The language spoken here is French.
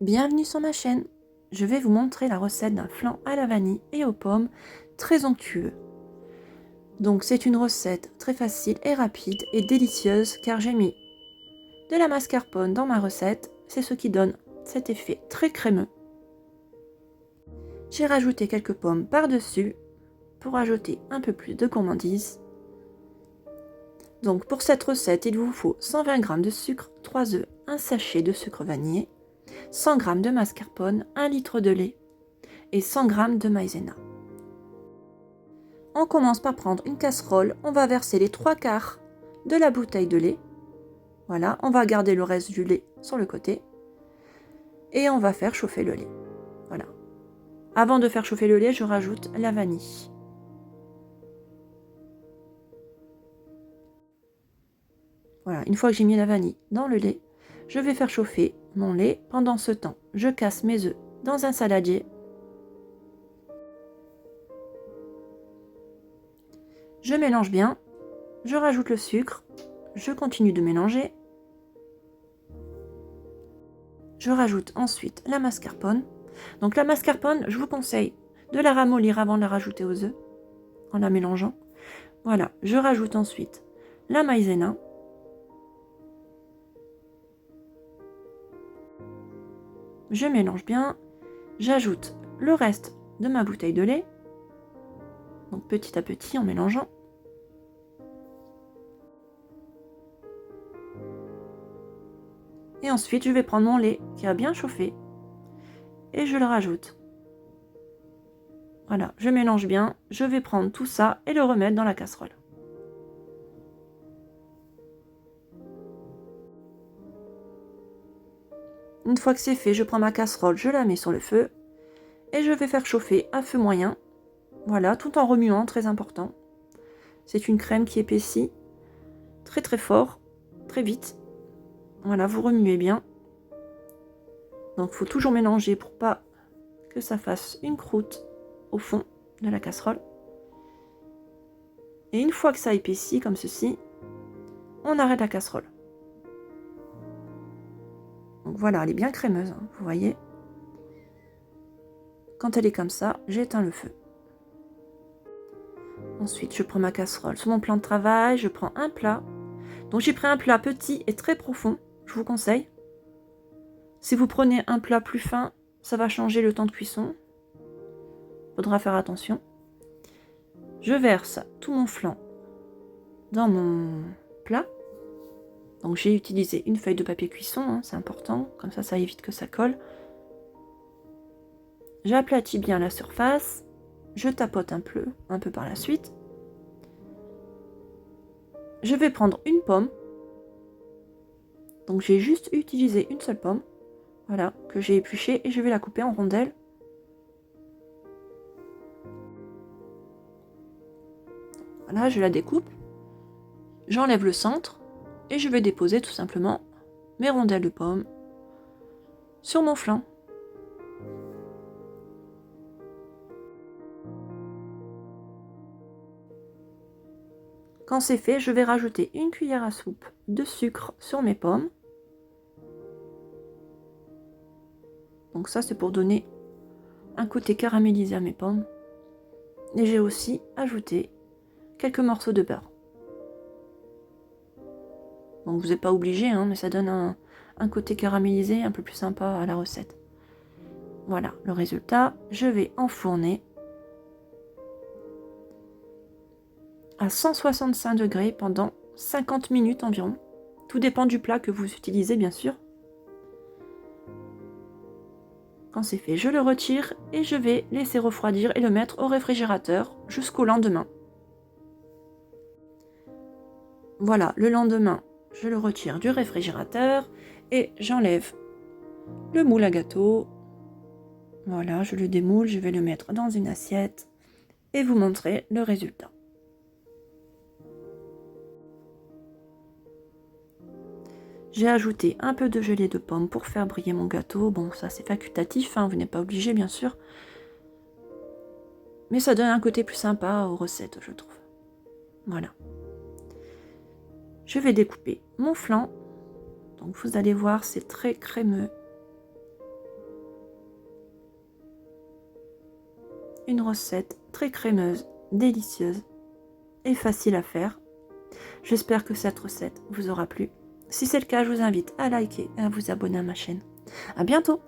Bienvenue sur ma chaîne. Je vais vous montrer la recette d'un flan à la vanille et aux pommes très onctueux. Donc c'est une recette très facile et rapide et délicieuse car j'ai mis de la mascarpone dans ma recette. C'est ce qui donne cet effet très crémeux. J'ai rajouté quelques pommes par-dessus pour ajouter un peu plus de gourmandise. Donc pour cette recette, il vous faut 120 g de sucre, 3 œufs, un sachet de sucre vanillé, 100 g de mascarpone, 1 litre de lait et 100 g de maïzena. On commence par prendre une casserole, on va verser les 3/4 de la bouteille de lait. Voilà, on va garder le reste du lait sur le côté et on va faire chauffer le lait. Voilà. Avant de faire chauffer le lait, je rajoute la vanille. Voilà, une fois que j'ai mis la vanille dans le lait, je vais faire chauffer mon lait. Pendant ce temps, je casse mes œufs dans un saladier. Je mélange bien, je rajoute le sucre, je continue de mélanger. Je rajoute ensuite la mascarpone. Donc la mascarpone, je vous conseille de la ramollir avant de la rajouter aux œufs, en la mélangeant. Voilà, je rajoute ensuite la maïzena. Je mélange bien, j'ajoute le reste de ma bouteille de lait, donc petit à petit en mélangeant. Et ensuite, je vais prendre mon lait qui a bien chauffé et je le rajoute. Voilà, je mélange bien, je vais prendre tout ça et le remettre dans la casserole. Une fois que c'est fait, je prends ma casserole, je la mets sur le feu et je vais faire chauffer à feu moyen. Voilà, tout en remuant, très important. C'est une crème qui épaissit très très fort, très vite. Voilà, vous remuez bien. Donc il faut toujours mélanger pour pas que ça fasse une croûte au fond de la casserole. Et une fois que ça épaissit comme ceci, on arrête la casserole. Donc voilà, elle est bien crémeuse, hein, vous voyez. Quand elle est comme ça, j'éteins le feu. Ensuite, je prends ma casserole sur mon plan de travail, je prends un plat. Donc j'ai pris un plat petit et très profond, je vous conseille. Si vous prenez un plat plus fin, ça va changer le temps de cuisson. Faudra faire attention. Je verse tout mon flan dans mon plat. Donc j'ai utilisé une feuille de papier cuisson, hein, c'est important, comme ça évite que ça colle. J'aplatis bien la surface, je tapote un peu par la suite. Je vais prendre une pomme. Donc j'ai juste utilisé une seule pomme, voilà, que j'ai épluchée et je vais la couper en rondelles. Voilà, je la découpe, j'enlève le centre et je vais déposer tout simplement mes rondelles de pommes sur mon flan. Quand c'est fait, je vais rajouter une cuillère à soupe de sucre sur mes pommes. Donc ça, c'est pour donner un côté caramélisé à mes pommes. Et j'ai aussi ajouté quelques morceaux de beurre. Donc vous n'êtes pas obligé, hein, mais ça donne un côté caramélisé un peu plus sympa à la recette. Voilà le résultat. Je vais enfourner à 165 degrés pendant 50 minutes environ. Tout dépend du plat que vous utilisez, bien sûr. Quand c'est fait, je le retire et je vais laisser refroidir et le mettre au réfrigérateur jusqu'au lendemain. Voilà, le lendemain, je le retire du réfrigérateur et j'enlève le moule à gâteau. Voilà, je le démoule, je vais le mettre dans une assiette et vous montrer le résultat. J'ai ajouté un peu de gelée de pomme pour faire briller mon gâteau. Bon, ça c'est facultatif, hein, vous n'êtes pas obligé bien sûr. Mais ça donne un côté plus sympa aux recettes, je trouve. Voilà. Je vais découper mon flan. Donc vous allez voir, c'est très crémeux. une recette très crémeuse, délicieuse et facile à faire. J'espère que cette recette vous aura plu. Si c'est le cas, je vous invite à liker et à vous abonner à ma chaîne. À bientôt!